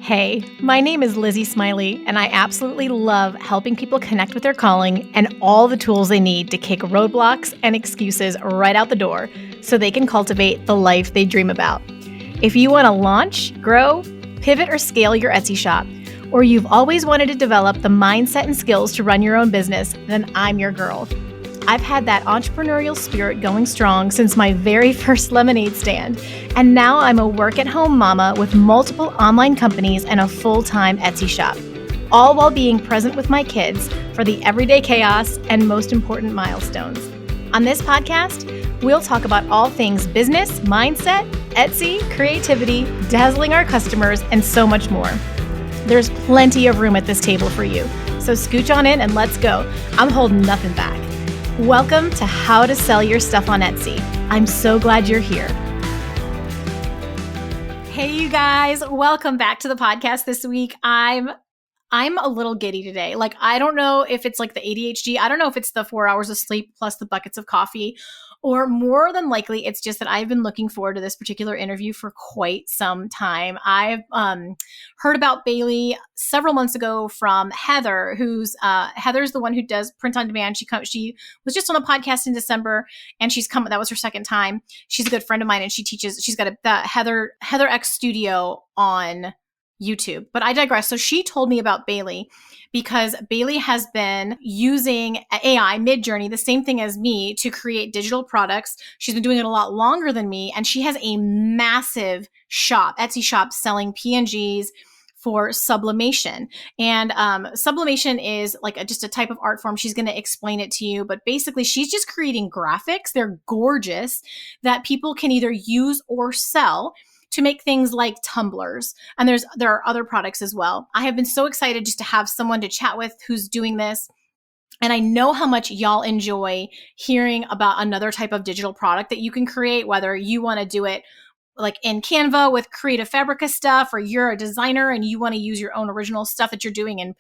Hey, my name is Lizzie Smiley, and I absolutely love helping people connect with their calling and all the tools they need to kick roadblocks and excuses right out the door so they can cultivate the life they dream about. If you want to launch, grow, pivot, or scale your Etsy shop, or you've always wanted to develop the mindset and skills to run your own business, then I'm your girl. I've had that entrepreneurial spirit going strong since my very first lemonade stand, and now I'm a work-at-home mama with multiple online companies and a full-time Etsy shop, all while being present with my kids for the everyday chaos and most important milestones. On this podcast, we'll talk about all things business, mindset, Etsy, creativity, dazzling our customers, and so much more. There's plenty of room at this table for you, so scooch on in and let's go. I'm holding nothing back. Welcome to How to Sell Your Stuff on Etsy. I'm so glad you're here. Hey, you guys, welcome back to the podcast this week. I'm a little giddy today. I don't know if it's like the ADHD. I don't know if it's the 4 hours of sleep plus the buckets of coffee, or more than likely, it's just that I've been looking forward to this particular interview for quite some time. I've heard about Bailey several months ago from Heather, Heather's the one who does print on demand. She was just on a podcast in December, and that was her second time. She's a good friend of mine, and she's got the Heather X Studio on YouTube. But I digress. So she told me about Bailey because Bailey has been using AI, Midjourney, the same thing as me, to create digital products. She's been doing it a lot longer than me, and she has a massive Etsy shop selling PNGs for sublimation. And sublimation is just a type of art form. She's going to explain it to you, but basically she's just creating graphics. They're gorgeous that people can either use or sell to make things like tumblers. And there are other products as well. I have been so excited just to have someone to chat with who's doing this. And I know how much y'all enjoy hearing about another type of digital product that you can create, whether you want to do it like in Canva with Creative Fabrica stuff, or you're a designer and you want to use your own original stuff that you're doing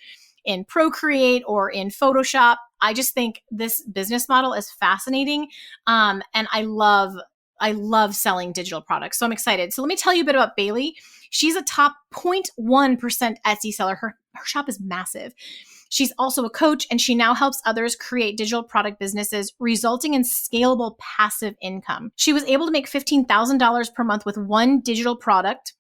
in Procreate or in Photoshop. I just think this business model is fascinating. And I love selling digital products. So I'm excited. So let me tell you a bit about Bailey. She's a top 0.1% Etsy seller. Her shop is massive. She's also a coach, and she now helps others create digital product businesses, resulting in scalable passive income. She was able to make $15,000 per month with one digital product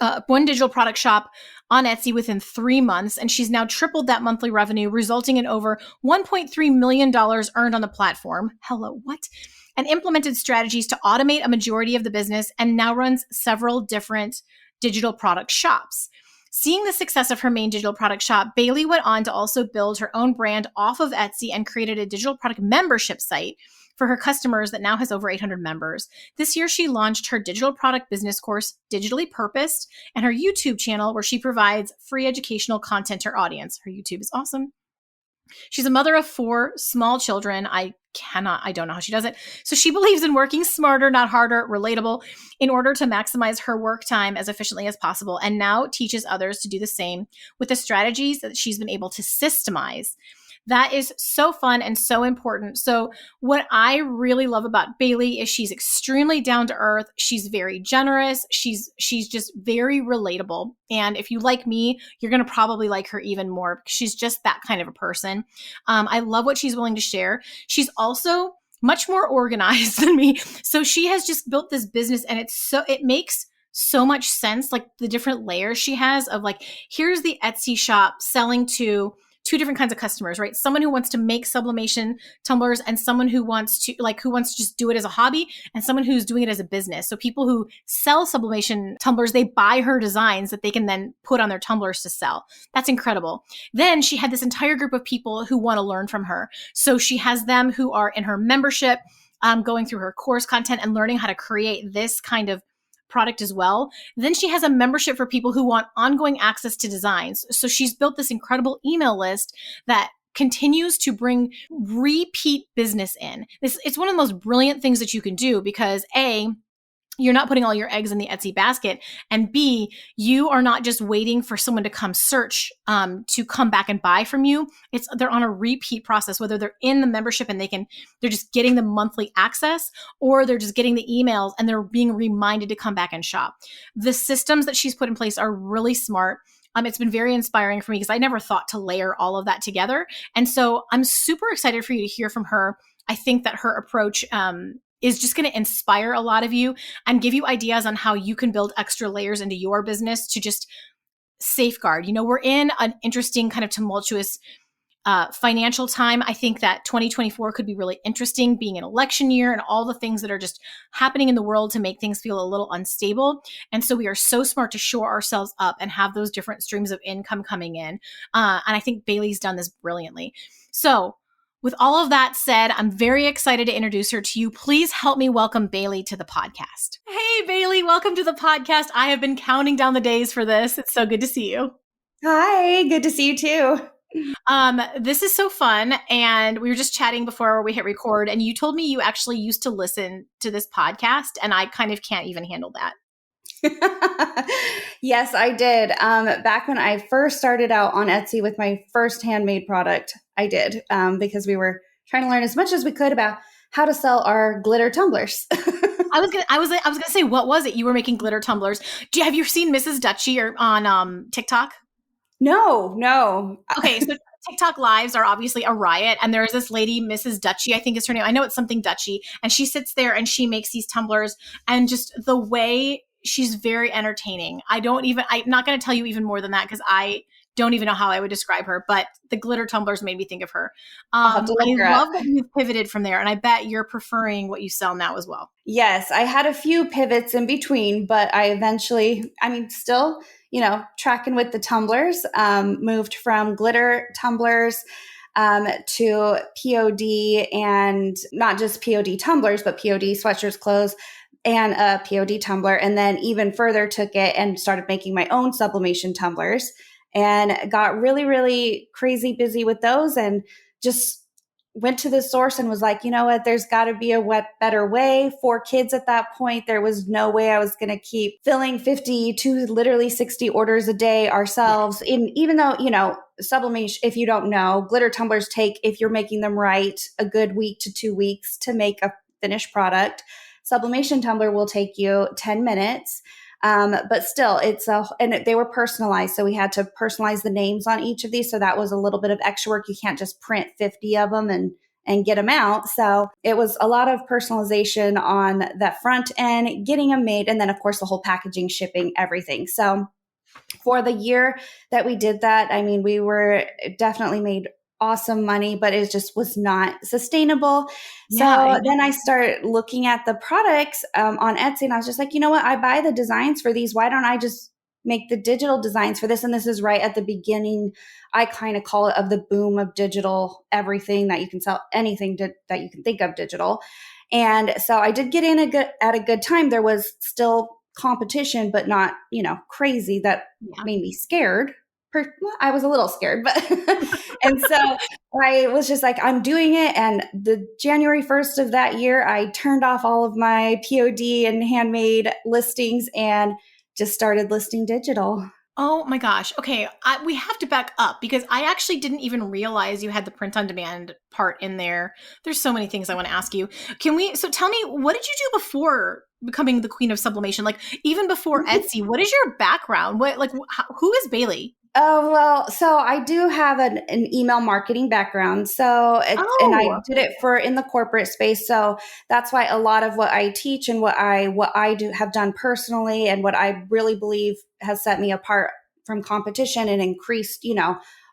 shop on Etsy within 3 months, and she's now tripled that monthly revenue, resulting in over $1.3 million earned on the platform. Hello, what? And implemented strategies to automate a majority of the business, and now runs several different digital product shops. Seeing the success of her main digital product shop, Bailey went on to also build her own brand off of Etsy and created a digital product membership site for her customers that now has over 800 members. This year, she launched her digital product business course, Digitally Purposed, and her YouTube channel where she provides free educational content to her audience. Her YouTube is awesome. She's a mother of 4 small children. I don't know how she does it. So she believes in working smarter, not harder, relatable, in order to maximize her work time as efficiently as possible, and now teaches others to do the same with the strategies that she's been able to systemize. That is so fun and so important. So what I really love about Bailey is she's extremely down to earth. She's very generous. She's just very relatable. And if you like me, you're going to probably like her even more because she's just that kind of a person. I love what she's willing to share. She's also much more organized than me. So she has just built this business, and it makes so much sense. Like the different layers she has of here's the Etsy shop selling to 2 different kinds of customers, right? Someone who wants to make sublimation tumblers, and someone who wants to just do it as a hobby, and someone who's doing it as a business. So people who sell sublimation tumblers, they buy her designs that they can then put on their tumblers to sell. That's incredible. Then she had this entire group of people who want to learn from her. So she has them who are in her membership, going through her course content and learning how to create this kind of product as well. Then she has a membership for people who want ongoing access to designs. So she's built this incredible email list that continues to bring repeat business in. It's one of the most brilliant things that you can do because you're not putting all your eggs in the Etsy basket. And B, you are not just waiting for someone to come search to come back and buy from you. They're on a repeat process, whether they're in the membership and they're just getting the monthly access, or they're just getting the emails and they're being reminded to come back and shop. The systems that she's put in place are really smart. It's been very inspiring for me because I never thought to layer all of that together. And so I'm super excited for you to hear from her. I think that her approach is just going to inspire a lot of you and give you ideas on how you can build extra layers into your business to just safeguard. We're in an interesting kind of tumultuous financial time. I think that 2024 could be really interesting, being an election year and all the things that are just happening in the world to make things feel a little unstable. And so we are so smart to shore ourselves up and have those different streams of income coming in. And I think Bailey's done this brilliantly. So with all of that said, I'm very excited to introduce her to you. Please help me welcome Bailey to the podcast. Hey, Bailey, welcome to the podcast. I have been counting down the days for this. It's so good to see you. Hi, good to see you too. This is so fun. And we were just chatting before we hit record, and you told me you actually used to listen to this podcast, and I kind of can't even handle that. Yes, I did. Back when I first started out on Etsy with my first handmade product, I did, because we were trying to learn as much as we could about how to sell our glitter tumblers. I was gonna say, what was it? You were making glitter tumblers. Have you seen Mrs. Dutchy on TikTok? No. Okay, so TikTok lives are obviously a riot, and there's this lady, Mrs. Dutchy, I think is her name. I know it's something Dutchy, and she sits there and she makes these tumblers, and just the way she's very entertaining. I'm not going to tell you even more than that because I don't even know how I would describe her, but the glitter tumblers made me think of her. I love that you've pivoted from there, and I bet you're preferring what you sell now as well. Yes, I had a few pivots in between, but I eventually, still, tracking with the tumblers, moved from glitter tumblers to POD, and not just POD tumblers, but POD sweatshirts, clothes, and a POD tumbler. And then even further took it and started making my own sublimation tumblers and got really, really crazy busy with those, and just went to the source and was like, you know what, there's got to be a better way. 4 kids at that point. There was no way I was going to keep filling 50 to literally 60 orders a day ourselves. Even though, sublimation, if you don't know, glitter tumblers take, if you're making them right, a good week to 2 weeks to make a finished product. Sublimation tumbler will take you 10 minutes. But still, and they were personalized. So we had to personalize the names on each of these. So that was a little bit of extra work. You can't just print 50 of them and get them out. So it was a lot of personalization on that front end, getting them made. And then of course the whole packaging, shipping, everything. So for the year that we did that, we were definitely made awesome money, but it just was not sustainable. So then I started looking at the products on Etsy, and I was just like, you know what? I buy the designs for these. Why don't I just make the digital designs for this? And this is right at the beginning. I kind of call it of the boom of digital, everything that you can sell, anything that you can think of digital. And so I did get in at a good time. There was still competition, but not, crazy. That made me scared. I was a little scared, but and so I was just like, I'm doing it. And the January 1st of that year, I turned off all of my POD and handmade listings and just started listing digital. Oh my gosh. Okay. We have to back up because I actually didn't even realize you had the print on demand part in there. There's so many things I want to ask you. So tell me, what did you do before becoming the queen of sublimation? Like even before Etsy, what is your background? Who is Bailey? Oh, well, so I do have an email marketing background. And I did it in the corporate space. So that's why a lot of what I teach and what I do have done personally, and what I really believe has set me apart from competition and increased,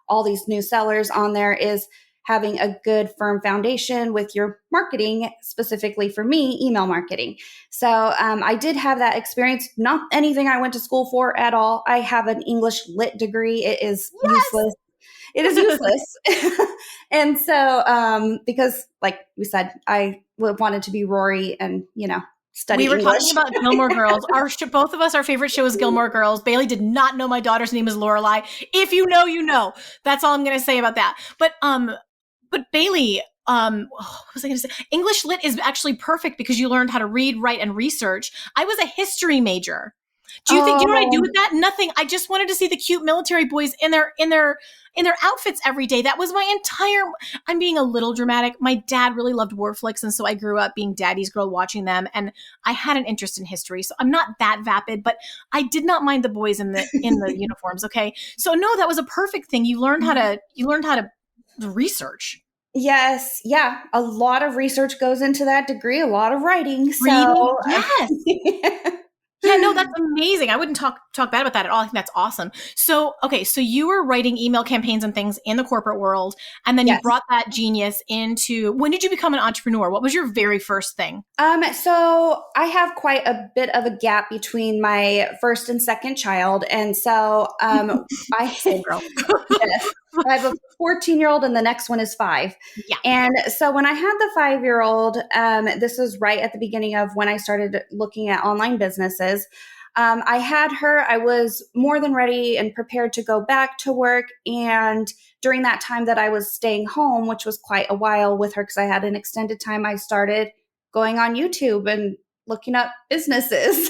all these new sellers on there, is having a good firm foundation with your marketing, specifically for me, email marketing. So I did have that experience, not anything I went to school for at all. I have an English lit degree. It is useless. It is useless. And so because like we said, I wanted to be Rory and, study English. We were talking about Gilmore Girls. Both of us, our favorite show is Gilmore Girls. Bailey did not know my daughter's name is Lorelai. If you know, you know. That's all I'm going to say about that. But Bailey, what was I going to say? English lit is actually perfect because you learned how to read, write, and research. I was a history major. Do you think, you know what I do with that? Nothing. I just wanted to see the cute military boys in their outfits every day. That was my entire, I'm being a little dramatic. My dad really loved war flicks. And so I grew up being daddy's girl watching them. And I had an interest in history. So I'm not that vapid, but I did not mind the boys in the uniforms. Okay. So no, that was a perfect thing. You learned how to research. Yes. Yeah. A lot of research goes into that degree, a lot of writing. So yes. Yeah, no, that's amazing. I wouldn't talk bad about that at all. I think that's awesome. So, okay, so you were writing email campaigns and things in the corporate world, and then you brought that genius into, when did you become an entrepreneur? What was your very first thing? So I have quite a bit of a gap between my first and second child. And so Same girl. Yes, I have a 14-year-old and the next one is 5. Yeah. And so when I had the 5-year-old, this was right at the beginning of when I started looking at online businesses. I had her, I was more than ready and prepared to go back to work. And during that time that I was staying home, which was quite a while with her because I had an extended time, I started going on YouTube and looking up businesses.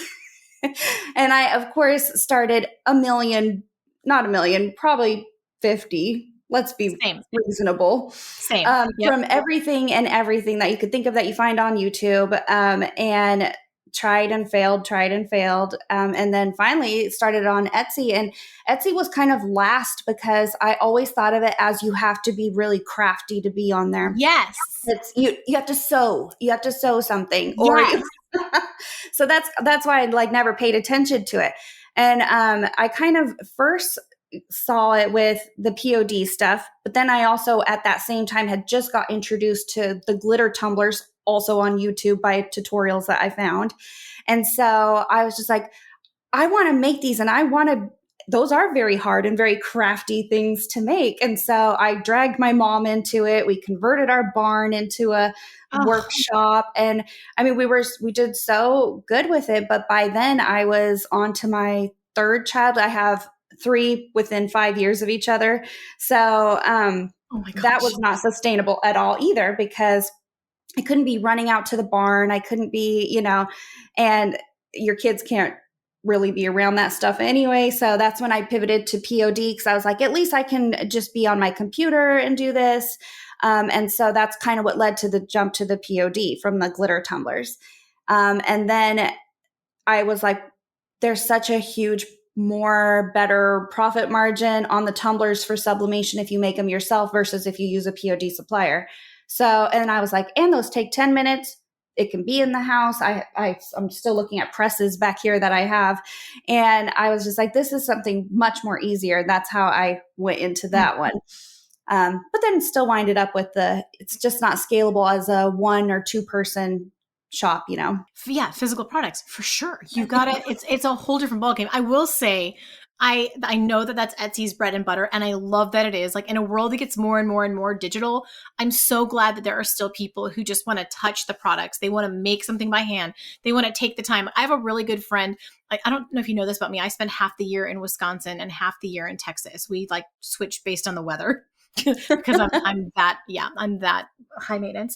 And I, of course, started not a million, probably 50. Let's be reasonable. Same. From everything that you could think of that you find on YouTube, and tried and failed. And then finally started on Etsy. And Etsy was kind of last because I always thought of it as you have to be really crafty to be on there. Yes. It's you have to sew. You have to sew something. Yes. So that's why I never paid attention to it. And I kind of first saw it with the POD stuff, but then I also at that same time had just got introduced to the glitter tumblers also on YouTube by tutorials that I found. And so I was just like, I want to make these, and those are very hard and very crafty things to make. And so I dragged my mom into it. We converted our barn into a workshop. And I mean, we did so good with it. But by then I was on to my third child. I have 3 within 5 years of each other. So that was not sustainable at all either, because I couldn't be running out to the barn. I couldn't be, and your kids can't really be around that stuff anyway. So that's when I pivoted to POD, because I was like, at least I can just be on my computer and do this. And so that's kind of what led to the jump to the POD from the glitter tumblers. And then I was like, there's such a huge better profit margin on the tumblers for sublimation if you make them yourself versus if you use a POD supplier. So, and I was like, and those take 10 minutes. It can be in the house. I'm still looking at presses back here that I have. And I was just like, this is something much more easier. That's how I went into that one. But then still winded up with it's just not scalable as a 1 or 2 person shop, Yeah, physical products for sure. You gotta. It's a whole different ballgame. I will say, I know that that's Etsy's bread and butter, and I love that it is. Like, in a world that gets more and more and more digital, I'm so glad that there are still people who just want to touch the products. They want to make something by hand. They want to take the time. I have a really good friend. Like, I don't know if you know this about me. I spend half the year in Wisconsin and half the year in Texas. We switch based on the weather because I'm that high maintenance.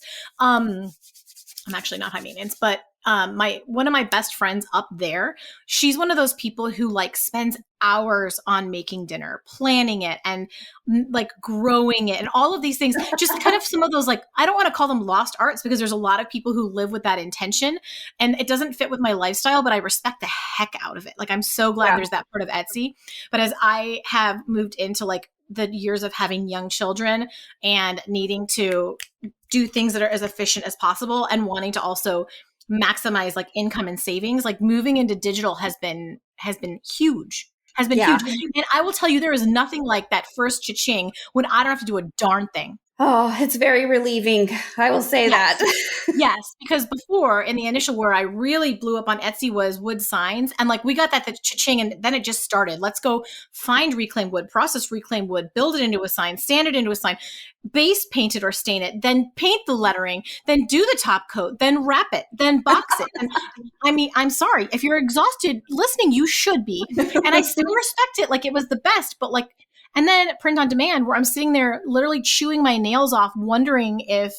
I'm actually not high maintenance, but one of my best friends up there, she's one of those people who spends hours on making dinner, planning it, and growing it, and all of these things. Just kind of some of those, I don't want to call them lost arts, because there's a lot of people who live with that intention, and it doesn't fit with my lifestyle, but I respect the heck out of it. I'm so glad there's that part of Etsy. But as I have moved into the years of having young children and needing to do things that are as efficient as possible and wanting to also maximize income and savings, moving into digital has been huge. Huge. And I will tell you, there is nothing like that first cha-ching when I don't have to do a darn thing. Oh, it's very relieving. I will say that. Yes, because before, in the initial where I really blew up on Etsy was wood signs. And we got that cha-ching, and then it just started. Let's go find reclaimed wood, process reclaimed wood, build it into a sign, stand it into a sign, base paint it or stain it, then paint the lettering, then do the top coat, then wrap it, then box it. And I mean, I'm sorry, if you're exhausted listening, you should be. And I still respect it. It was the best, but And then print on demand, where I'm sitting there literally chewing my nails off, wondering if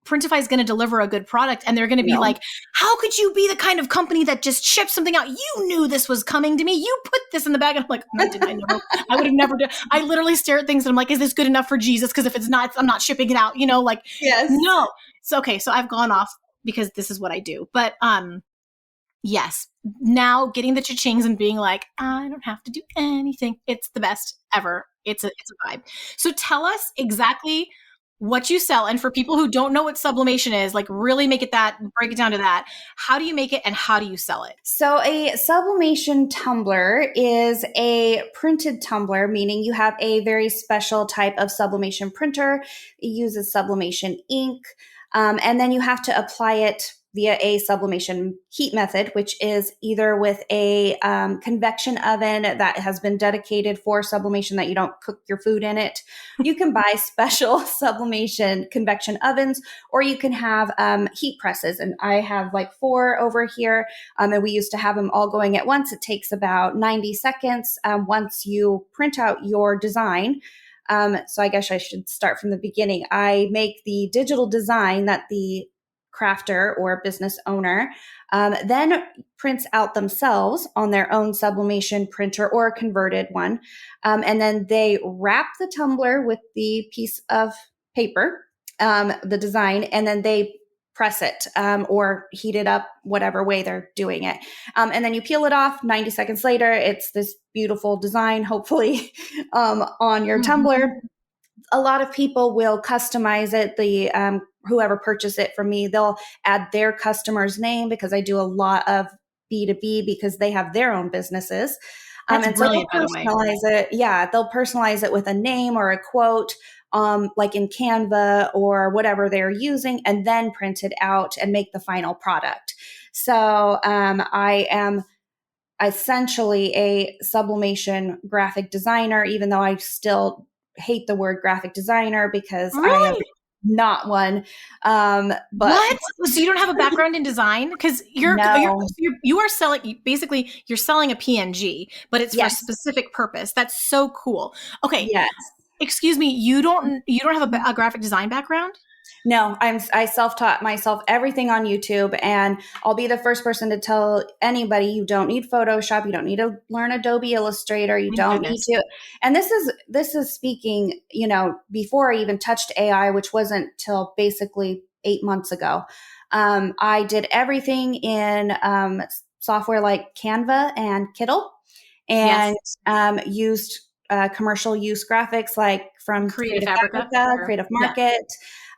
Printify is going to deliver a good product. And they're going to be like, how could you be the kind of company that just ships something out? You knew this was coming to me. You put this in the bag. And I'm like, no, didn't I know? I would have never done. I literally stare at things and I'm like, is this good enough for Jesus? Because if it's not, I'm not shipping it out, Yes. No. So, okay. So I've gone off because this is what I do. But, yes, now getting the cha-chings and being like, I don't have to do anything. It's the best ever. It's a vibe. So tell us exactly what you sell. And for people who don't know what sublimation is, like really break it down to that. How do you make it and how do you sell it? So a sublimation tumbler is a printed tumbler, meaning you have a very special type of sublimation printer. It uses sublimation ink. And then you have to apply it via a sublimation heat method, which is either with a convection oven that has been dedicated for sublimation that you don't cook your food in it. You can buy special sublimation convection ovens, or you can have heat presses. And I have like 4 over here, and we used to have them all going at once. It takes about 90 seconds once you print out your design. So I guess I should start from the beginning. I make the digital design that the crafter or business owner then prints out themselves on their own sublimation printer or a converted one. And then they wrap the tumbler with the piece of paper, the design, and then they press it or heat it up, whatever way they're doing it. And then you peel it off. 90 seconds later, it's this beautiful design, hopefully, on your tumbler. A lot of people will customize it. The whoever purchased it from me, they'll add their customer's name, because I do a lot of B2B because they have their own businesses. That's and brilliant, so they'll personalize it. Yeah, they'll personalize it with a name or a quote, like in Canva or whatever they're using, and then print it out and make the final product. So I am essentially a sublimation graphic designer, even though I still hate the word graphic designer because I am not one. But what? So you don't have a background in design? Because you are selling, basically you're selling a PNG, but it's for a specific purpose. That's so cool. Okay. Yes. Excuse me. You don't have a graphic design background? No, I self-taught myself everything on YouTube, and I'll be the first person to tell anybody you don't need Photoshop, you don't need to learn Adobe Illustrator, you don't need to. And this is speaking, before I even touched AI, which wasn't till basically 8 months ago. I did everything in software like Canva and Kittle, and used commercial use graphics like from Creative Fabrica, Creative Market.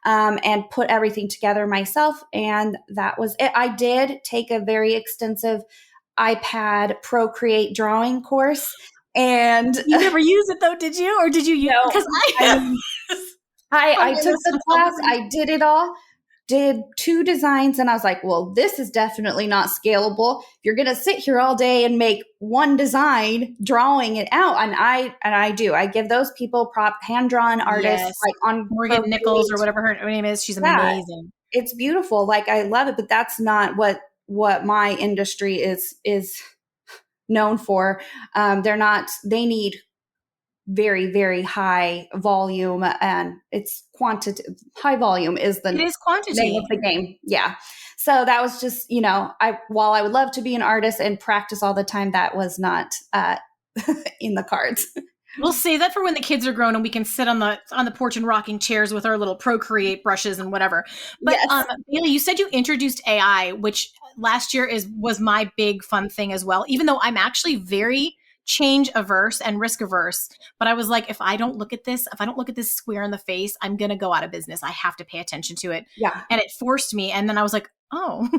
And put everything together myself. And that was it. I did take a very extensive iPad Procreate drawing course. And you never used it though, did you? Or did you use it? Because I took the class, I did it all, did 2 designs, and I was like, well, this is definitely not scalable. If you're going to sit here all day and make one design, drawing it out, and I give those people hand-drawn artists, like on Morgan Nichols or whatever her name is. She's amazing. It's beautiful. Like, I love it, but that's not what my industry is known for. They need very, very high volume, and it's quantity. High volume is the name of the game. Yeah. So that was just, while I would love to be an artist and practice all the time, that was not in the cards. We'll save that for when the kids are grown and we can sit on the porch and rocking chairs with our little Procreate brushes and whatever. But Bailey, you said you introduced AI, which last year was my big fun thing as well, even though I'm actually very change averse and risk averse. But I was like, if I don't look at this square in the face, I'm going to go out of business. I have to pay attention to it. Yeah. And it forced me. And then I was like, oh,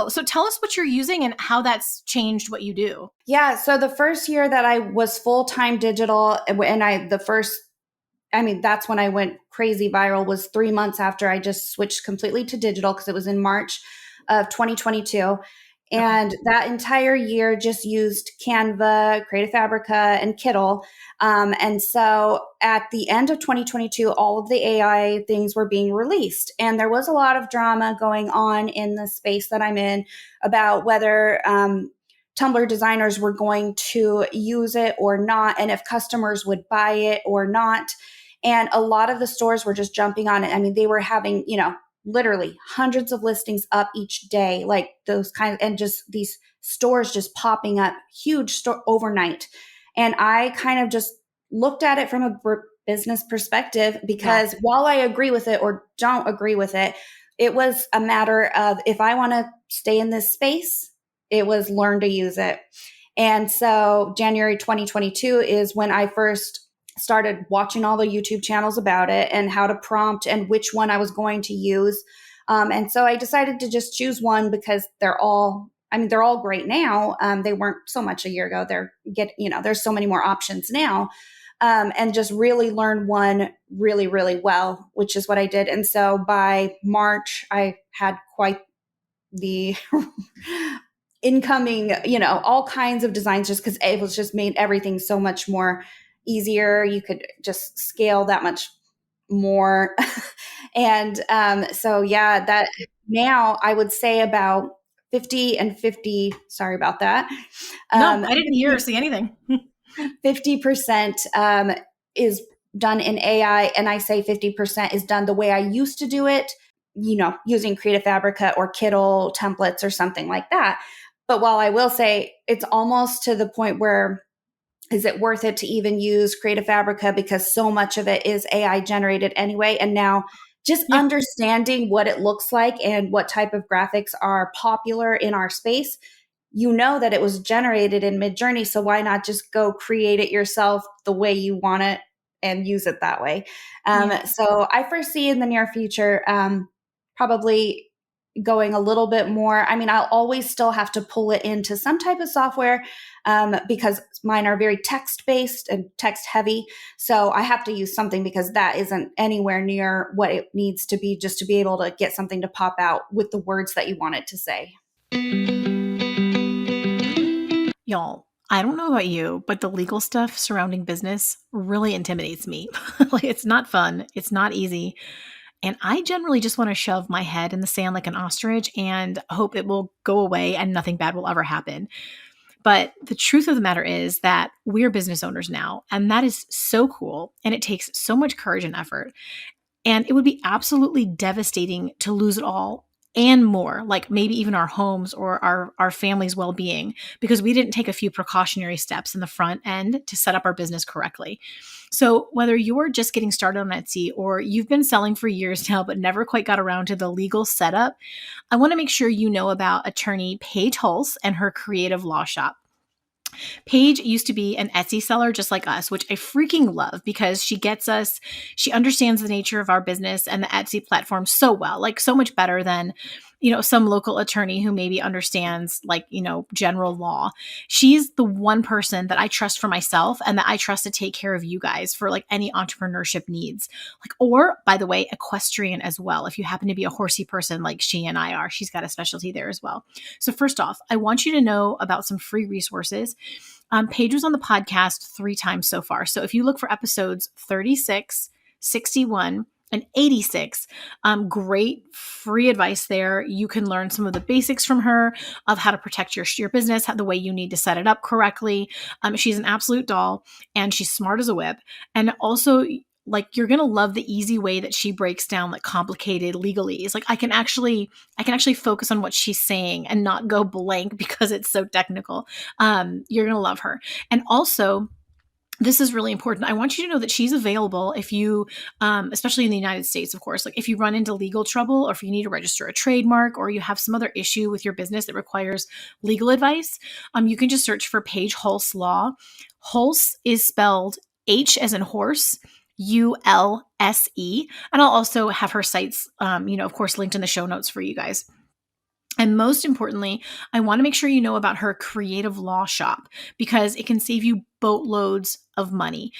so tell us what you're using and how that's changed what you do. Yeah. So the first year that I was full-time digital, and that's when I went crazy viral, was 3 months after I just switched completely to digital, because it was in March of 2022. And that entire year just used Canva, Creative Fabrica, and Kittle. And so at the end of 2022, all of the AI things were being released. And there was a lot of drama going on in the space that I'm in about whether Tumblr designers were going to use it or not, and if customers would buy it or not. And a lot of the stores were just jumping on it. I mean, they were having, literally hundreds of listings up each day, like those kinds, and just these stores just popping up, huge store overnight. And I kind of just looked at it from a business perspective, because while I agree with it or don't agree with it, it was a matter of, if I want to stay in this space, it was learn to use it. And so January 2022 is when I first started watching all the YouTube channels about it and how to prompt and which one I was going to use. And so I decided to just choose one, because they're all great now. They weren't so much a year ago. There's so many more options now. And just really learn one really, really well, which is what I did. And so by March, I had quite the incoming, all kinds of designs, just because it was just made everything so much more easier. You could just scale that much more. And that now I would say about 50 and 50. Sorry about that. No, I didn't hear or see anything. 50% is done in AI. And I say 50% is done the way I used to do it, using Creative Fabrica or Kittl templates or something like that. But while I will say it's almost to the point where, is it worth it to even use Creative Fabrica, because so much of it is AI generated anyway. And now just understanding what it looks like and what type of graphics are popular in our space, that it was generated in Midjourney. So why not just go create it yourself the way you want it and use it that way? So I foresee in the near future, probably going a little bit more. I mean, I'll always still have to pull it into some type of software, because mine are very text-based and text-heavy. So I have to use something, because that isn't anywhere near what it needs to be, just to be able to get something to pop out with the words that you want it to say. Y'all, I don't know about you, but the legal stuff surrounding business really intimidates me. Like, it's not fun. It's not easy. And I generally just want to shove my head in the sand like an ostrich and hope it will go away and nothing bad will ever happen. But the truth of the matter is that we're business owners now, and that is so cool. And it takes so much courage and effort. And it would be absolutely devastating to lose it all and more, like maybe even our homes or our family's well-being, because we didn't take a few precautionary steps in the front end to set up our business correctly. So whether you're just getting started on Etsy or you've been selling for years now but never quite got around to the legal setup, I want to make sure you know about Attorney Paige Hulse and her creative law shop. Paige used to be an Etsy seller just like us, which I freaking love, because she gets us, she understands the nature of our business and the Etsy platform so well, like so much better than, some local attorney who maybe understands general law. She's the one person that I trust for myself and that I trust to take care of you guys for like any entrepreneurship needs. Or by the way, equestrian as well. If you happen to be a horsey person like she and I are, she's got a specialty there as well. So first off, I want you to know about some free resources. Paige was on the podcast 3 times so far. So if you look for episodes 36, 61, and 86, great free advice there. You can learn some of the basics from her of how to protect your business, the way you need to set it up correctly. She's an absolute doll, and she's smart as a whip. And also, you're going to love the easy way that she breaks down complicated legalese. I can actually focus on what she's saying and not go blank because it's so technical. You're going to love her. And also, this is really important. I want you to know that she's available if you, especially in the United States, of course, if you run into legal trouble, or if you need to register a trademark, or you have some other issue with your business that requires legal advice, you can just search for Paige Hulse Law. Hulse is spelled H as in horse, Ulse. And I'll also have her sites, of course, linked in the show notes for you guys. And most importantly, I want to make sure you know about her creative law shop, because it can save you boatloads of money.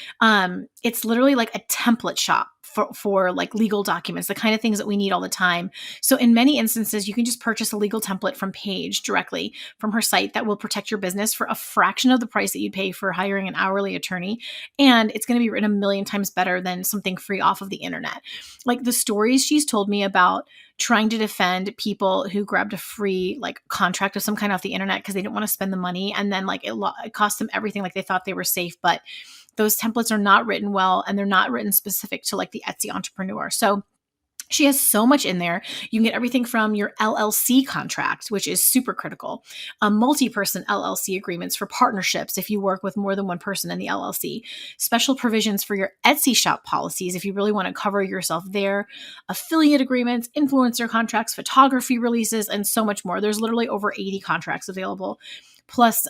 It's literally like a template shop for legal documents, the kind of things that we need all the time. So in many instances, you can just purchase a legal template from Paige directly from her site that will protect your business for a fraction of the price that you'd pay for hiring an hourly attorney. And it's going to be written 1,000,000 times better than something free off of the internet. The stories she's told me about trying to defend people who grabbed a free like contract of some kind off the internet because they didn't want to spend the money. And then like it cost them everything. Like they thought they were safe, but those templates are not written well and they're not written specific to like the Etsy entrepreneur. So she has so much in there. You can get everything from your LLC contract, which is super critical, multi-person LLC agreements for partnerships if you work with more than one person in the LLC, special provisions for your Etsy shop policies if you really want to cover yourself there, affiliate agreements, influencer contracts, photography releases, and so much more. There's literally over 80 contracts available. Plus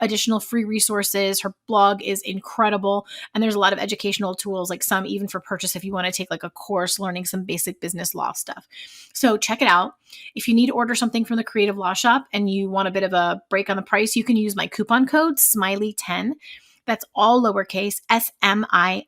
additional free resources. Her blog is incredible. And there's a lot of educational tools, like some even for purchase if you want to take like a course learning some basic business law stuff. So check it out. If you need to order something from the Creative Law Shop and you want a bit of a break on the price, you can use my coupon code SMILEY10. That's all lowercase, SMILEY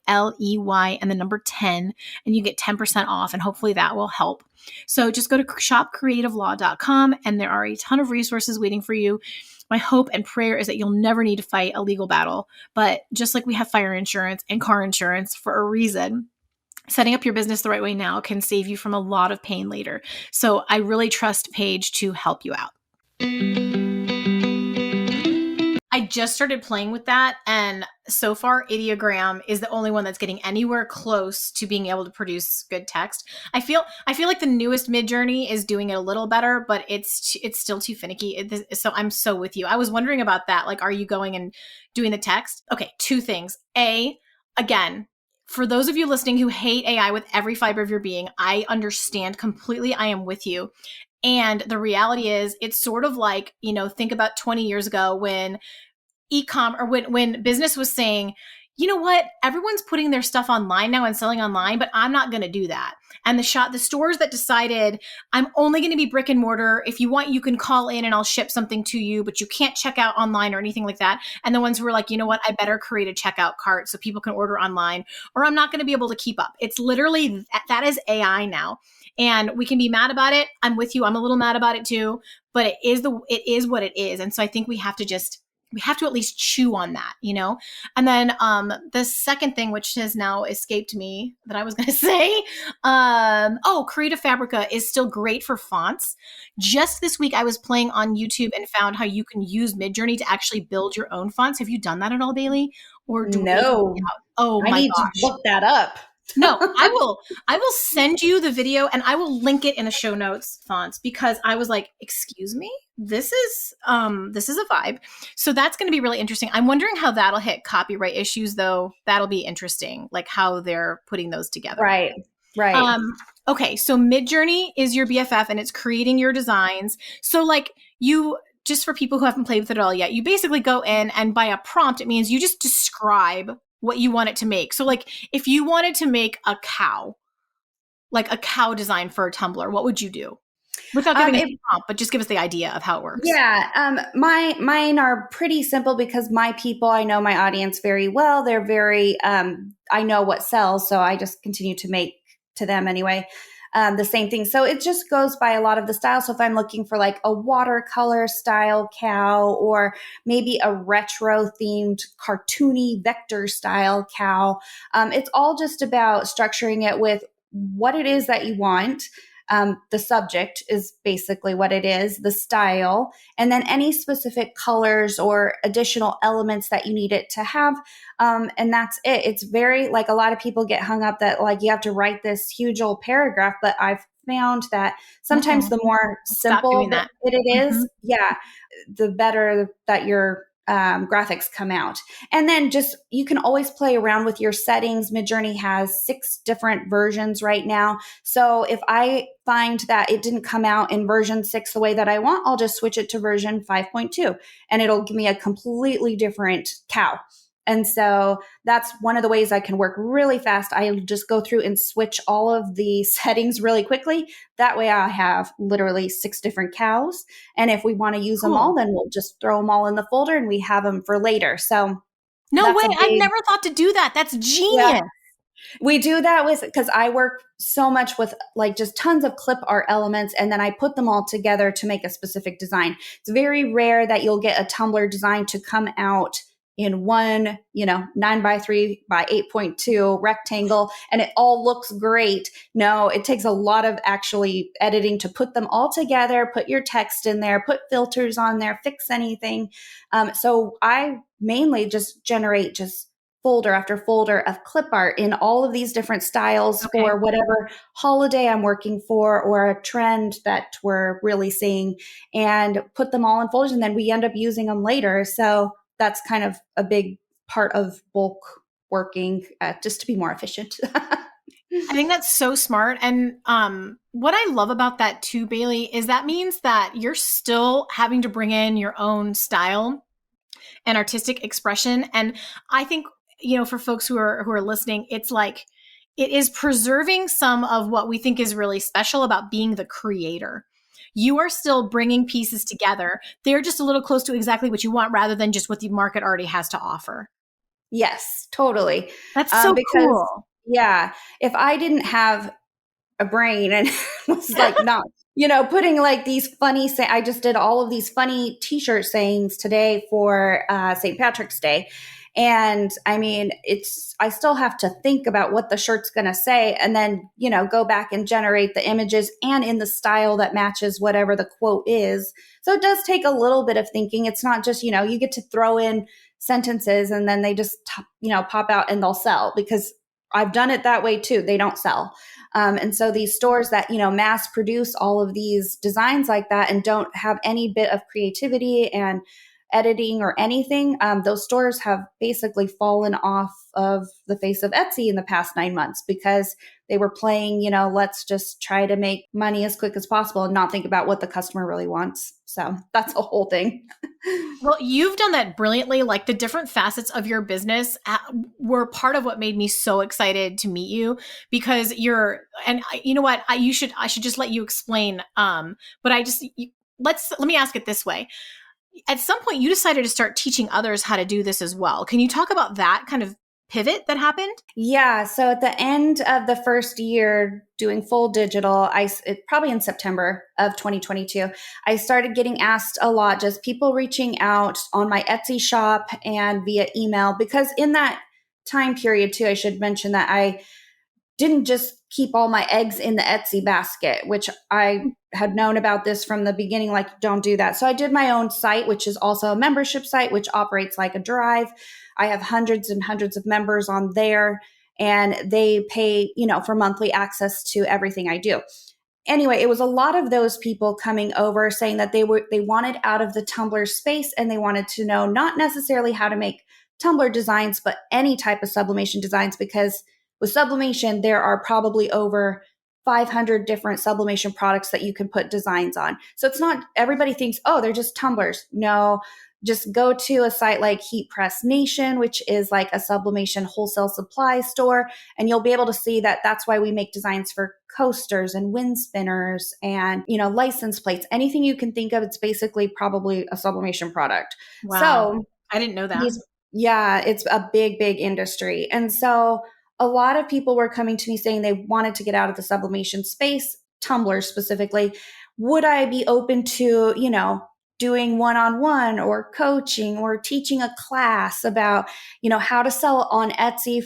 and the number 10, and you get 10% off, and hopefully that will help. So just go to shopcreativelaw.com, and there are a ton of resources waiting for you. My hope and prayer is that you'll never need to fight a legal battle. But just like we have fire insurance and car insurance for a reason, setting up your business the right way now can save you from a lot of pain later. So I really trust Paige to help you out. I just started playing with that, and so far Ideogram is the only one that's getting anywhere close to being able to produce good text. I feel like the newest Midjourney is doing it a little better, but it's still too finicky. So I'm so with you. I was wondering about that. Like, are you going and doing the text? Okay, two things. Again, for those of you listening who hate AI with every fiber of your being, I understand completely. I am with you. And the reality is, it's sort of like, think about 20 years ago when e-com or when business was saying, you know what, everyone's putting their stuff online now and selling online, but I'm not going to do that. And the stores that decided, I'm only going to be brick and mortar. If you want, you can call in and I'll ship something to you, but you can't check out online or anything like that. And the ones who were like, you know what, I better create a checkout cart so people can order online, or I'm not going to be able to keep up. It's literally that is AI now. And we can be mad about it. I'm with you. I'm a little mad about it too, but it is what it is. And so I think we have to at least chew on that, And then the second thing, which has now escaped me that I was going to say, Creative Fabrica is still great for fonts. Just this week, I was playing on YouTube and found how you can use Midjourney to actually build your own fonts. Have you done that at all, Bailey? Or no? Oh my gosh! I need to look that up. No, I will send you the video and I will link it in the show notes, fonts, because I was like, excuse me, this is a vibe. So that's going to be really interesting. I'm wondering how that'll hit copyright issues though. That'll be interesting, like how they're putting those together. Right. Okay. So Midjourney is your BFF and it's creating your designs. So like just for people who haven't played with it at all yet, you basically go in and by a prompt, it means you just describe what you want it to make. So like if you wanted to make a cow, like a cow design for a Tumblr, what would you do? Without giving us a prompt, but just give us the idea of how it works. Yeah. Mine are pretty simple because I know my audience very well. They're very, I know what sells. So I just continue to make to them anyway. The same thing. So it just goes by a lot of the styles. So if I'm looking for like a watercolor style cow or maybe a retro themed cartoony vector style cow, it's all just about structuring it with what it is that you want. The subject is basically what it is, the style, and then any specific colors or additional elements that you need it to have. And that's it. It's very, like, a lot of people get hung up that like you have to write this huge old paragraph, but I've found that sometimes the more simple that it is, the better that your graphics come out. And then just, you can always play around with your settings. Midjourney has 6 different versions right now. So if I find that it didn't come out in version 6 the way that I want, I'll just switch it to version 5.2 and it'll give me a completely different cow. And so that's one of the ways I can work really fast. I just go through and switch all of the settings really quickly. That way I have literally 6 different cows. And if we want to use them all, then we'll just throw them all in the folder and we have them for later. So no way. I've never thought to do that. That's genius. Yeah. We do that because I work so much with like just tons of clip art elements and then I put them all together to make a specific design. It's very rare that you'll get a Tumblr design to come out in one, 9x3x8.2 rectangle, and it all looks great. No, it takes a lot of actually editing to put them all together, put your text in there, put filters on there, fix anything. So I mainly just generate just folder after folder of clip art in all of these different styles Okay. for whatever holiday I'm working for or a trend that we're really seeing, and put them all in folders, and then we end up using them later. So that's kind of a big part of bulk working, just to be more efficient. I think that's so smart. And what I love about that too, Bailey, is that means that you're still having to bring in your own style and artistic expression. And I think, for folks who are listening, it's like it is preserving some of what we think is really special about being the creator. You are still bringing pieces together. They're just a little close to exactly what you want rather than just what the market already has to offer. Yes, totally. That's so Because, cool. yeah, if I didn't have a brain and was like not, putting like these funny I just did all of these funny t-shirt sayings today for St. Patrick's Day. And I mean, I still have to think about what the shirt's going to say and then, go back and generate the images and in the style that matches whatever the quote is. So it does take a little bit of thinking. It's not just, you get to throw in sentences and then they just, pop out and they'll sell, because I've done it that way too. They don't sell. And so these stores that, mass produce all of these designs like that and don't have any bit of creativity and editing or anything, those stores have basically fallen off of the face of Etsy in the past 9 months because they were playing, let's just try to make money as quick as possible and not think about what the customer really wants. So that's a whole thing. Well, you've done that brilliantly. Like the different facets of your business were part of what made me so excited to meet you, because you know what, I should just let you explain. But let me ask it this way. At some point you decided to start teaching others how to do this as well. Can you talk about that kind of pivot that happened? Yeah. So at the end of the first year doing full digital, probably in September of 2022, I started getting asked a lot, just people reaching out on my Etsy shop and via email, because in that time period too, I should mention that I didn't just keep all my eggs in the Etsy basket, which I had known about this from the beginning, like don't do that. So I did my own site, which is also a membership site, which operates like a Drive. I have hundreds and hundreds of members on there, and they pay, for monthly access to everything I do. Anyway, it was a lot of those people coming over saying that they wanted out of the Tumblr space, and they wanted to know not necessarily how to make Tumblr designs, but any type of sublimation designs, because with sublimation, there are probably over 500 different sublimation products that you can put designs on. So it's not, everybody thinks, oh, they're just tumblers. No, just go to a site like Heat Press Nation, which is like a sublimation wholesale supply store, and you'll be able to see that that's why we make designs for coasters and wind spinners and, license plates. Anything you can think of, it's basically probably a sublimation product. Wow. So I didn't know that. yeah, it's a big, big industry. And so a lot of people were coming to me saying they wanted to get out of the sublimation space, Tumblr specifically. Would I be open to, doing one-on-one or coaching or teaching a class about, how to sell on Etsy,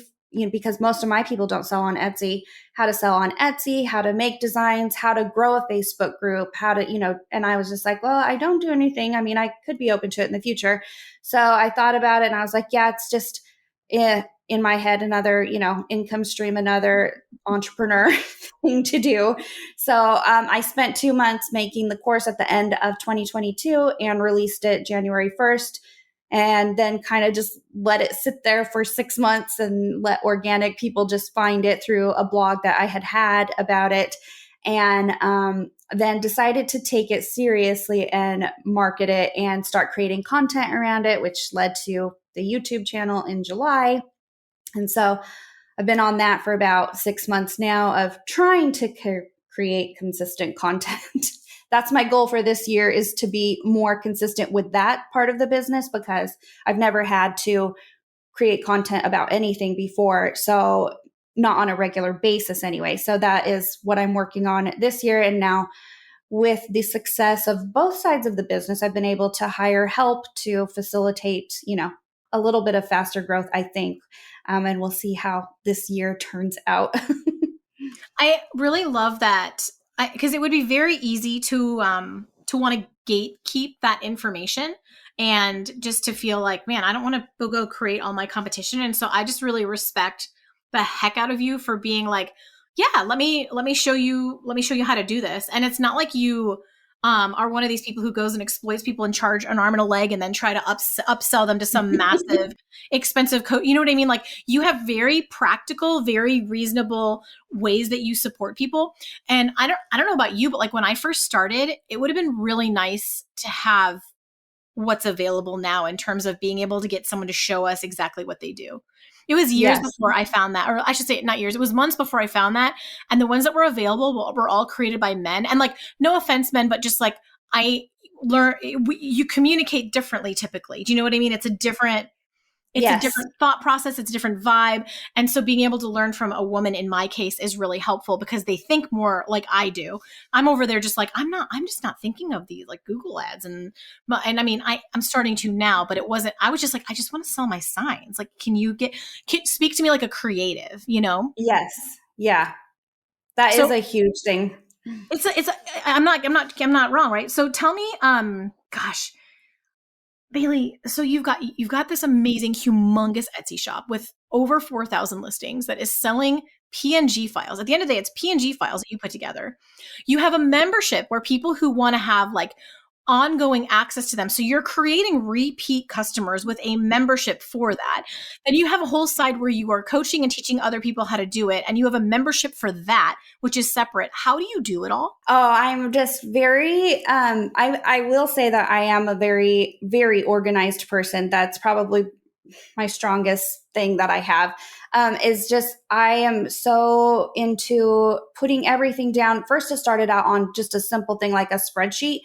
because most of my people don't sell on Etsy, how to sell on Etsy, how to make designs, how to grow a Facebook group, how to, and I was just like, well, I don't do anything. I mean, I could be open to it in the future. So I thought about it and I was like, yeah, it's just, in my head, another, income stream, another entrepreneur thing to do. So I spent 2 months making the course at the end of 2022 and released it January 1st. And then kind of just let it sit there for 6 months and let organic people just find it through a blog that I had about it. And then decided to take it seriously and market it and start creating content around it, which led to the YouTube channel in July. And so I've been on that for about 6 months now of trying to create consistent content. That's my goal for this year, is to be more consistent with that part of the business, because I've never had to create content about anything before. So not on a regular basis anyway. So that is what I'm working on this year. And now with the success of both sides of the business, I've been able to hire help to facilitate, a little bit of faster growth, I think. And we'll see how this year turns out. I really love that, because it would be very easy to want to gatekeep that information and just to feel like, man, I don't want to go create all my competition. And so I just really respect the heck out of you for being like, yeah, let me show you how to do this. And it's not like you are one of these people who goes and exploits people and charge an arm and a leg and then try to upsell them to some massive expensive coat. You know what I mean? Like, you have very practical, very reasonable ways that you support people. And I don't know about you, but like when I first started, it would have been really nice to have what's available now in terms of being able to get someone to show us exactly what they do. It was years before I found that, or I should say not years, it was months before I found that. And the ones that were available were all created by men. And like, no offense, men, but just like, I learn, you communicate differently typically. Do you know what I mean? It's a different thought process. It's a different vibe. And so being able to learn from a woman in my case is really helpful because they think more like I do. I'm over there just like, I'm just not thinking of these like Google ads. And I mean, I'm starting to now, but I was just like, I just want to sell my signs. Like, can speak to me like a creative, you know? Yes. Yeah. That is a huge thing. I'm not wrong. Right. So tell me, gosh, Bailey, so you've got this amazing, humongous Etsy shop with over 4,000 listings that is selling PNG files. At the end of the day, it's PNG files that you put together. You have a membership where people who want to have like ongoing access to them. So you're creating repeat customers with a membership for that. Then you have a whole side where you are coaching and teaching other people how to do it. And you have a membership for that, which is separate. How do you do it all? Oh, I'm just very, I will say that I am a very, very organized person. That's probably my strongest thing that I have, is just, I am so into putting everything down. First, I started out on just a simple thing like a spreadsheet,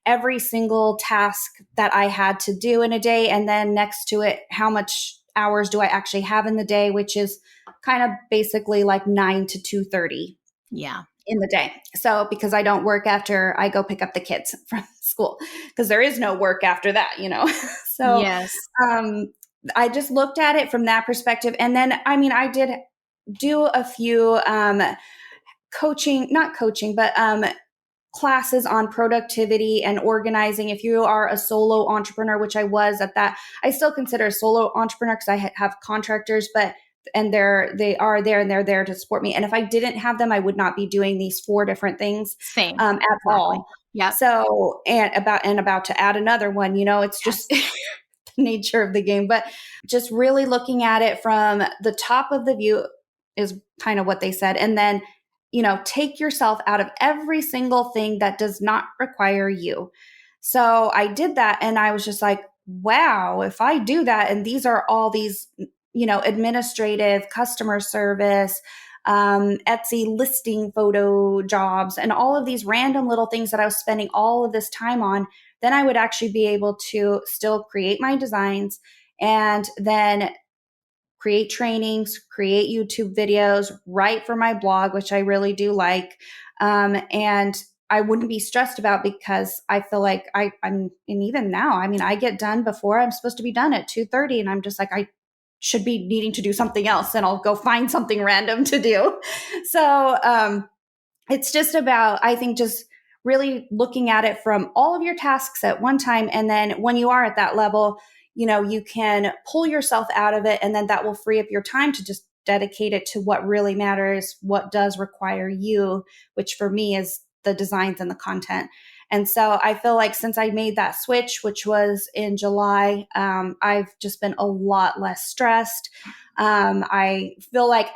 every single task that I had to do in a day. And then next to it, how much hours do I actually have in the day, which is kind of basically like 9 to 2:30. Yeah. In the day. So because I don't work after I go pick up the kids from school, because there is no work after that, you know? So yes. I just looked at it from that perspective. And then, I mean, I did do a few not coaching, but classes on productivity and organizing. If you are a solo entrepreneur, which I was at that, I still consider a solo entrepreneur because I have contractors, and they are there and they're there to support me. And if I didn't have them, I would not be doing these 4 different things at all. Yeah. So, and about to add another one, you know, it's just the nature of the game, but just really looking at it from the top of the view is kind of what they said. And then, you know, take yourself out of every single thing that does not require you. So I did that. And I was just like, wow, if I do that, and these are all these, you know, administrative, customer service, Etsy listing photo jobs, and all of these random little things that I was spending all of this time on, then I would actually be able to still create my designs and then create trainings, create YouTube videos, write for my blog, which I really do like. And I wouldn't be stressed about, because I feel like I'm, and even now, I mean, I get done before I'm supposed to be done at 2:30, and I'm just like, I should be needing to do something else, and I'll go find something random to do. So it's just about, I think, just really looking at it from all of your tasks at one time. And then when you are at that level, you know, you can pull yourself out of it, and then that will free up your time to just dedicate it to what really matters, what does require you, which for me is the designs and the content. And so I feel like since I made that switch, which was in July, I've just been a lot less stressed. I feel like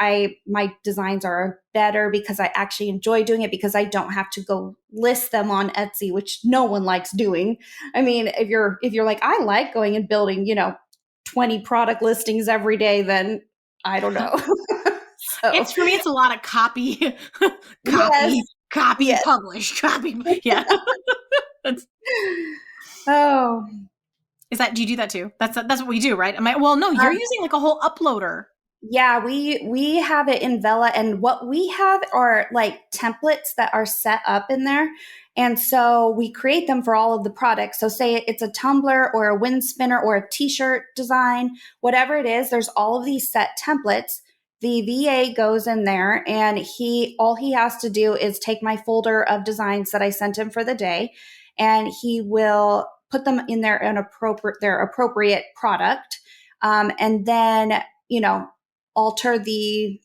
my designs are better because I actually enjoy doing it, because I don't have to go list them on Etsy, which no one likes doing. I mean, if you're like, I like going and building, you know, 20 product listings every day, then I don't know. So, it's for me, it's a lot of copy, publish, copy. Yeah. Oh, do you do that too? That's what we do, right? Well, no, you're using like a whole uploader. Yeah, we have it in Vela, and what we have are like templates that are set up in there. And so we create them for all of the products. So say it's a tumbler or a wind spinner or a t-shirt design, whatever it is, there's all of these set templates. The VA goes in there and all he has to do is take my folder of designs that I sent him for the day, and he will put them in their appropriate product. And then, alter the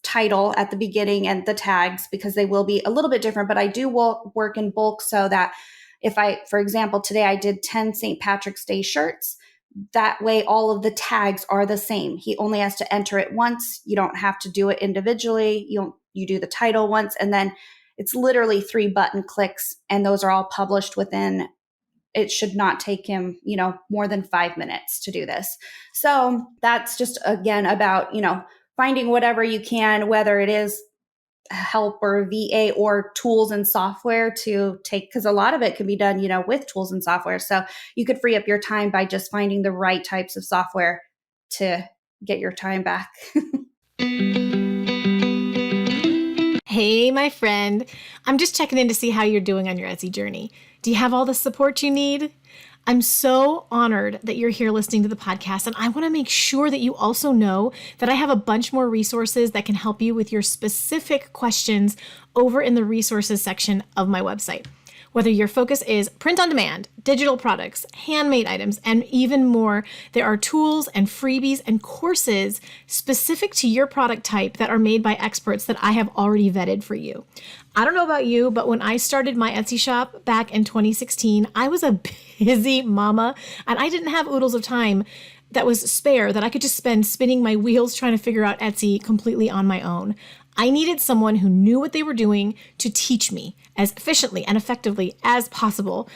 title at the beginning and the tags because they will be a little bit different, but I do work in bulk so that if for example, today I did 10 St. Patrick's Day shirts, that way all of the tags are the same. He only has to enter it once. You don't have to do it individually. You do the title once, and then it's literally 3 button clicks, and those are all published within. It should not take him, more than 5 minutes to do this. So that's just, again, about, finding whatever you can, whether it is help or VA or tools and software to take, because a lot of it can be done, with tools and software. So you could free up your time by just finding the right types of software to get your time back. Hey, my friend. I'm just checking in to see how you're doing on your Etsy journey. Do you have all the support you need? I'm so honored that you're here listening to the podcast, and I want to make sure that you also know that I have a bunch more resources that can help you with your specific questions over in the resources section of my website. Whether your focus is print on demand, digital products, handmade items, and even more, there are tools and freebies and courses specific to your product type that are made by experts that I have already vetted for you. I don't know about you, but when I started my Etsy shop back in 2016, I was a busy mama, and I didn't have oodles of time that was spare that I could just spend spinning my wheels trying to figure out Etsy completely on my own. I needed someone who knew what they were doing to teach me as efficiently and effectively as possible.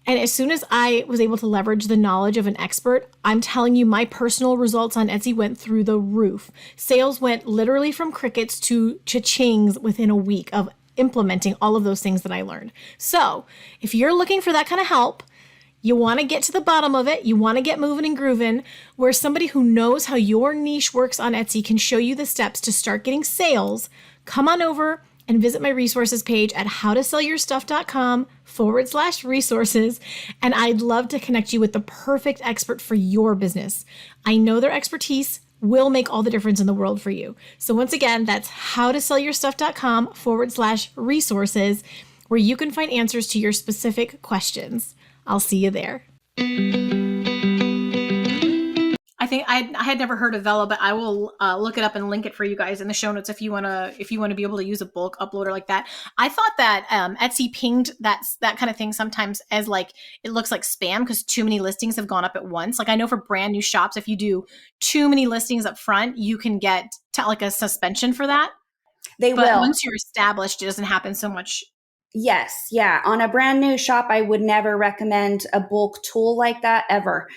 And as soon as I was able to leverage the knowledge of an expert, I'm telling you, my personal results on Etsy went through the roof. Sales went literally from crickets to cha-chings within a week of implementing all of those things that I learned. So if you're looking for that kind of help, you want to get to the bottom of it, you want to get moving and grooving, where somebody who knows how your niche works on Etsy can show you the steps to start getting sales, come on over and visit my resources page at howtosellyourstuff.com/resources. And I'd love to connect you with the perfect expert for your business. I know their expertise will make all the difference in the world for you. So once again, that's howtosellyourstuff.com/resources, where you can find answers to your specific questions. I'll see you there. I think I had never heard of Vela, but I will look it up and link it for you guys in the show notes if you want to be able to use a bulk uploader like that. I thought that Etsy pinged that kind of thing sometimes as like it looks like spam because too many listings have gone up at once. Like I know for brand new shops, if you do too many listings up front, you can get like a suspension for that. But once you're established, it doesn't happen so much. Yes. Yeah. On a brand new shop, I would never recommend a bulk tool like that ever.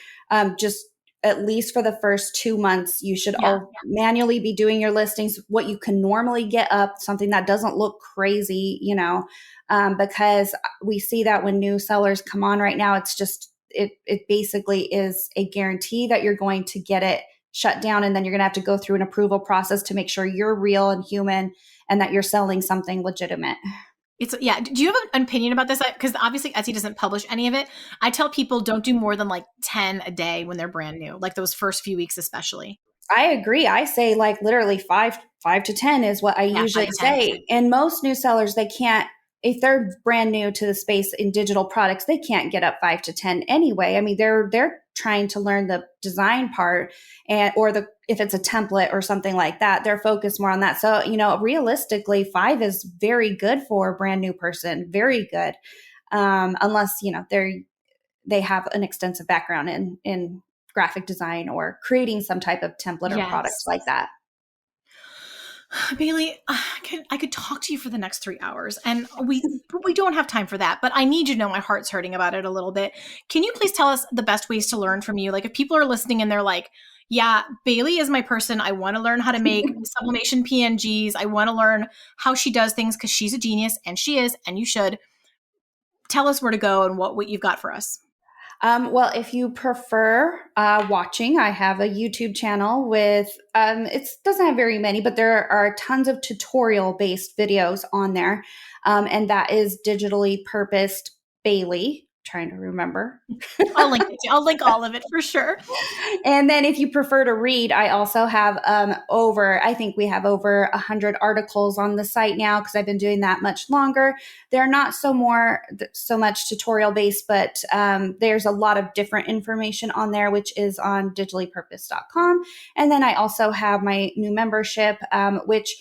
Just at least for the first 2 months, you should manually be doing your listings, what you can normally get up, something that doesn't look crazy, because we see that when new sellers come on right now, it's just, it basically is a guarantee that you're going to get it shut down. And then you're going to have to go through an approval process to make sure you're real and human and that you're selling something legitimate. Do you have an opinion about this? Because obviously Etsy doesn't publish any of it. I tell people don't do more than like 10 a day when they're brand new, like those first few weeks especially. I agree. I say like literally five to 10 is what I usually say. And most new sellers, they can't, if they're brand new to the space in digital products, they can't get up 5 to 10 anyway. I mean, they're trying to learn the design part if it's a template or something like that, they're focused more on that. So, realistically, 5 is very good for a brand new person, very good. Unless, they have an extensive background in graphic design or creating some type of template or products like that. Bailey, I could talk to you for the next 3 hours, and we don't have time for that, but I need you to know my heart's hurting about it a little bit. Can you please tell us the best ways to learn from you? Like if people are listening and they're like, yeah, Bailey is my person. I want to learn how to make sublimation PNGs. I want to learn how she does things because she's a genius, and she is, and you should. Tell us where to go and what you've got for us. Well, if you prefer watching, I have a YouTube channel with, it doesn't have very many, but there are tons of tutorial-based videos on there. And that is Digitally Purposed Bailey. Trying to remember. I'll link it. I'll link all of it for sure. And then if you prefer to read, I also have I think we have over 100 articles on the site now because I've been doing that much longer. They're not so much tutorial based, but there's a lot of different information on there, which is on digitallypurpose.com. And then I also have my new membership, which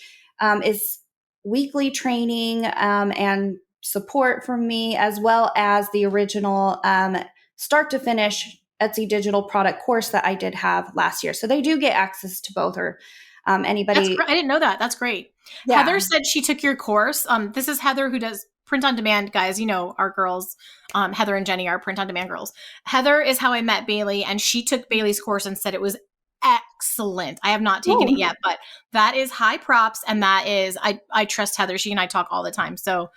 is weekly training and support from me, as well as the original start to finish Etsy digital product course that I did have last year. So they do get access to both, or anybody. I didn't know that. That's great. Yeah. Heather said she took your course. This is Heather, who does print on demand, guys. You know, our girls, Heather and Jenny, are print on demand girls. Heather is how I met Bailey, and she took Bailey's course and said it was excellent. I have not taken it yet, but that is high props. And that is, I trust Heather. She and I talk all the time. So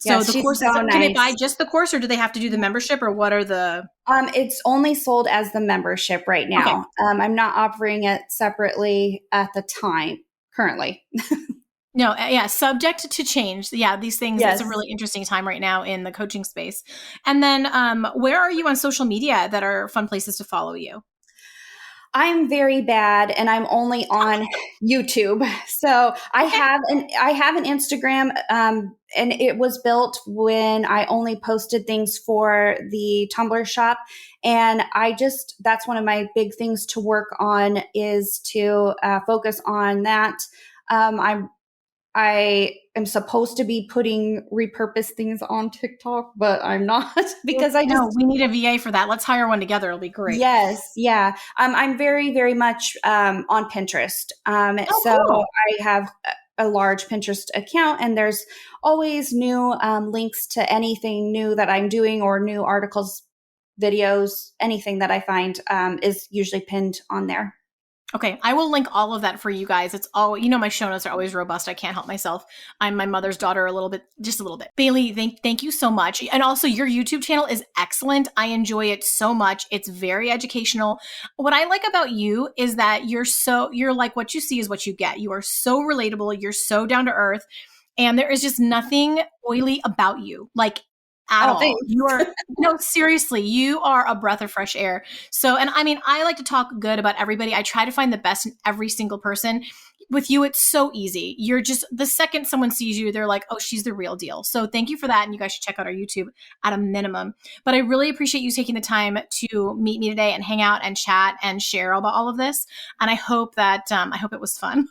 the course, can they buy just the course, or do they have to do the membership, or what are the? It's only sold as the membership right now. Okay. I'm not offering it separately at the time currently. No, yeah, subject to change. Yeah, these things, yes. It's a really interesting time right now in the coaching space. And then where are you on social media that are fun places to follow you? I'm very bad, and I'm only on YouTube. So I have an Instagram, and it was built when I only posted things for the Tumblr shop. And that's one of my big things to work on, is to focus on that. I am supposed to be putting repurposed things on TikTok, but I'm not, because we need a VA for that. Let's hire one together. It'll be great. Yes. Yeah. I'm very, very much on Pinterest. Cool. I have a large Pinterest account, and there's always new links to anything new that I'm doing, or new articles, videos, anything that I find is usually pinned on there. Okay, I will link all of that for you guys. It's all, my show notes are always robust. I can't help myself. I'm my mother's daughter just a little bit. Bailey, thank you so much. And also, your YouTube channel is excellent. I enjoy it so much. It's very educational. What I like about you is that you're like, what you see is what you get. You are so relatable. You're so down to earth. And there is just nothing oily about you. Like, at all. Thanks. No, seriously, you are a breath of fresh air. So, and I mean, I like to talk good about everybody. I try to find the best in every single person. With you, it's so easy. You're just, the second someone sees you, they're like, oh, she's the real deal. So thank you for that. And you guys should check out our YouTube at a minimum. But I really appreciate you taking the time to meet me today and hang out and chat and share about all of this. And I hope it was fun.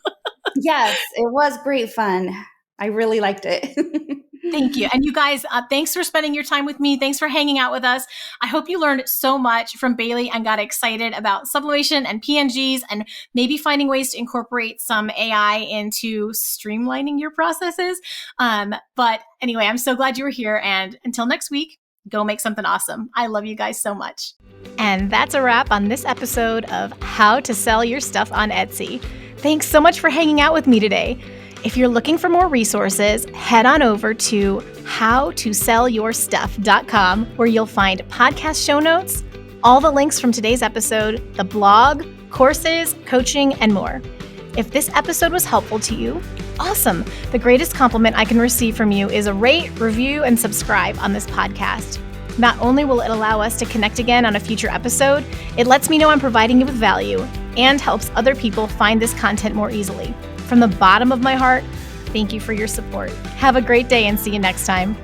Yes, it was great fun. I really liked it. Thank you. And you guys, thanks for spending your time with me. Thanks for hanging out with us. I hope you learned so much from Bailey and got excited about sublimation and PNGs, and maybe finding ways to incorporate some AI into streamlining your processes. But anyway, I'm so glad you were here. And until next week, go make something awesome. I love you guys so much. And that's a wrap on this episode of How to Sell Your Stuff on Etsy. Thanks so much for hanging out with me today. If you're looking for more resources, head on over to howtosellyourstuff.com, where you'll find podcast show notes, all the links from today's episode, the blog, courses, coaching, and more. If this episode was helpful to you, awesome. The greatest compliment I can receive from you is a rate, review, and subscribe on this podcast. Not only will it allow us to connect again on a future episode, it lets me know I'm providing you with value and helps other people find this content more easily. From the bottom of my heart, thank you for your support. Have a great day and see you next time.